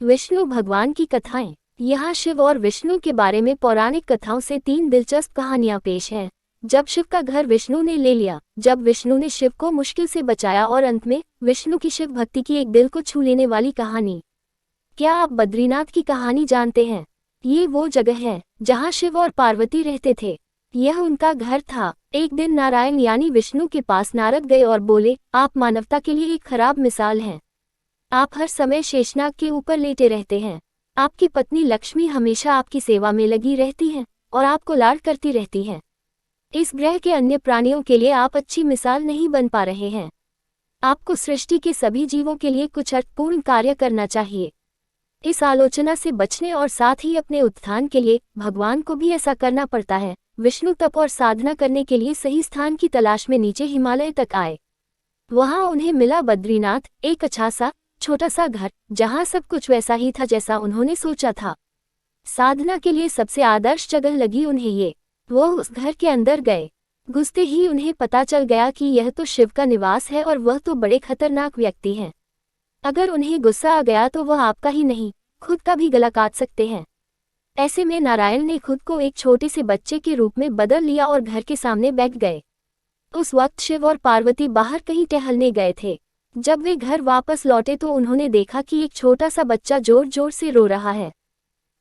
विष्णु भगवान की कथाएं। यहाँ शिव और विष्णु के बारे में पौराणिक कथाओं से 3 दिलचस्प कहानियां पेश हैं। जब शिव का घर विष्णु ने ले लिया, जब विष्णु ने शिव को मुश्किल से बचाया और अंत में विष्णु की शिव भक्ति की एक दिल को छू लेने वाली कहानी। क्या आप बद्रीनाथ की कहानी जानते हैं? ये वो जगह है जहाँ शिव और पार्वती रहते थे। यह उनका घर था। एक दिन नारायण यानी विष्णु के पास नारद गए और बोले, आप मानवता के लिए एक खराब मिसाल हैं। आप हर समय शेषनाग के ऊपर लेटे रहते हैं। आपकी पत्नी लक्ष्मी हमेशा आपकी सेवा में लगी रहती है और आपको लाड करती रहती है। इस ग्रह के अन्य प्राणियों के लिए आप अच्छी मिसाल नहीं बन पा रहे हैं। आपको सृष्टि के सभी जीवों के लिए कुछ अर्थपूर्ण कार्य करना चाहिए। इस आलोचना से बचने और साथ ही अपने उत्थान के लिए भगवान को भी ऐसा करना पड़ता है। विष्णु तप और साधना करने के लिए सही स्थान की तलाश में नीचे हिमालय तक आए। वहां उन्हें मिला बद्रीनाथ, एक अच्छा सा छोटा सा घर जहां सब कुछ वैसा ही था जैसा उन्होंने सोचा था। साधना के लिए सबसे आदर्श जगह लगी उन्हें ये। वो उस घर के अंदर गए। घुसते ही उन्हें पता चल गया कि यह तो शिव का निवास है और वह तो बड़े खतरनाक व्यक्ति हैं। अगर उन्हें गुस्सा आ गया तो वह आपका ही नहीं, खुद का भी गला काट सकते हैं। ऐसे में नारायण ने खुद को एक छोटे से बच्चे के रूप में बदल लिया और घर के सामने बैठ गए। उस वक्त शिव और पार्वती बाहर कहीं टहलने गए थे। जब वे घर वापस लौटे तो उन्होंने देखा कि एक छोटा सा बच्चा जोर जोर से रो रहा है।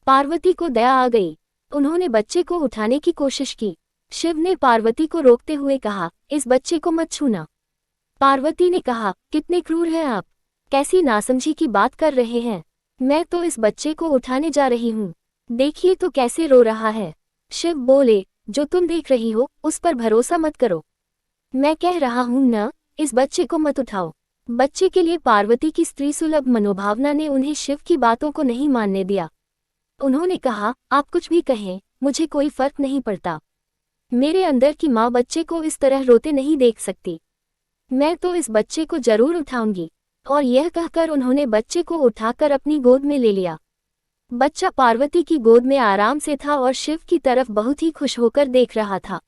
पार्वती को दया आ गई। उन्होंने बच्चे को उठाने की कोशिश की। शिव ने पार्वती को रोकते हुए कहा, इस बच्चे को मत छूना। पार्वती ने कहा, कितने क्रूर हैं आप, कैसी नासमझी की बात कर रहे हैं। मैं तो इस बच्चे को उठाने जा रही हूँ, देखिए तो कैसे रो रहा है। शिव बोले, जो तुम देख रही हो उस पर भरोसा मत करो। मैं कह रहा हूँ न, इस बच्चे को मत उठाओ। बच्चे के लिए पार्वती की स्त्री सुलभ मनोभावना ने उन्हें शिव की बातों को नहीं मानने दिया। उन्होंने कहा, आप कुछ भी कहें, मुझे कोई फर्क नहीं पड़ता। मेरे अंदर की माँ बच्चे को इस तरह रोते नहीं देख सकती। मैं तो इस बच्चे को जरूर उठाऊंगी। और यह कहकर उन्होंने बच्चे को उठाकर अपनी गोद में ले लिया। बच्चा पार्वती की गोद में आराम से था और शिव की तरफ बहुत ही खुश होकर देख रहा था।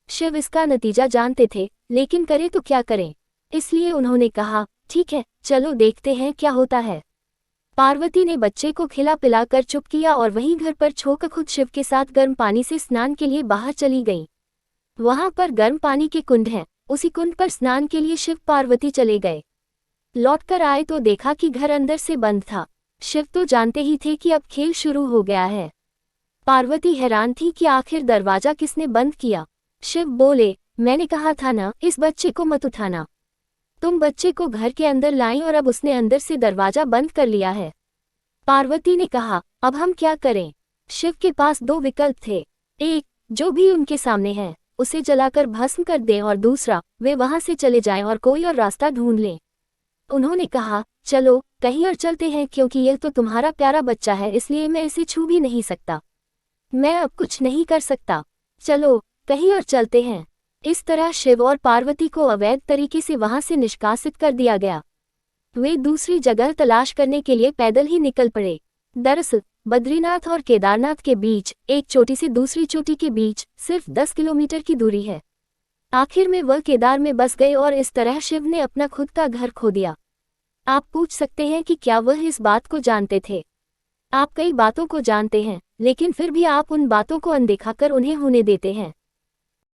शिव इसका नतीजा जानते थे, लेकिन करें तो क्या करें, इसलिए उन्होंने कहा, ठीक है, चलो देखते हैं क्या होता है। पार्वती ने बच्चे को खिला पिलाकर चुप किया और वहीं घर पर छोकर खुद शिव के साथ गर्म पानी से स्नान के लिए बाहर चली गई। वहां पर गर्म पानी के कुंड हैं, उसी कुंड पर स्नान के लिए शिव पार्वती चले गए। लौटकर आए तो देखा कि घर अंदर से बंद था। शिव तो जानते ही थे कि अब खेल शुरू हो गया है। पार्वती हैरान थी कि आखिर दरवाजा किसने बंद किया। शिव बोले, मैंने कहा था ना, इस बच्चे को मत उठाना। तुम बच्चे को घर के अंदर लाई और अब उसने अंदर से दरवाजा बंद कर लिया है। पार्वती ने कहा, अब हम क्या करें? शिव के पास 2 विकल्प थे। एक, जो भी उनके सामने है उसे जलाकर भस्म कर दें, और दूसरा, वे वहां से चले जाएं और कोई और रास्ता ढूंढ लें। उन्होंने कहा, चलो कहीं और चलते हैं, क्योंकि यह तो तुम्हारा प्यारा बच्चा है, इसलिए मैं इसे छू भी नहीं सकता। मैं अब कुछ नहीं कर सकता, चलो कहीं और चलते हैं। इस तरह शिव और पार्वती को अवैध तरीके से वहां से निष्कासित कर दिया गया। वे दूसरी जगह तलाश करने के लिए पैदल ही निकल पड़े। दरअसल बद्रीनाथ और केदारनाथ के बीच, एक चोटी से दूसरी चोटी के बीच सिर्फ 10 किलोमीटर की दूरी है। आखिर में वह केदार में बस गए और इस तरह शिव ने अपना खुद का घर खो दिया। आप पूछ सकते हैं कि क्या वह इस बात को जानते थे? आप कई बातों को जानते हैं, लेकिन फिर भी आप उन बातों को अनदेखा कर उन्हें होने देते हैं।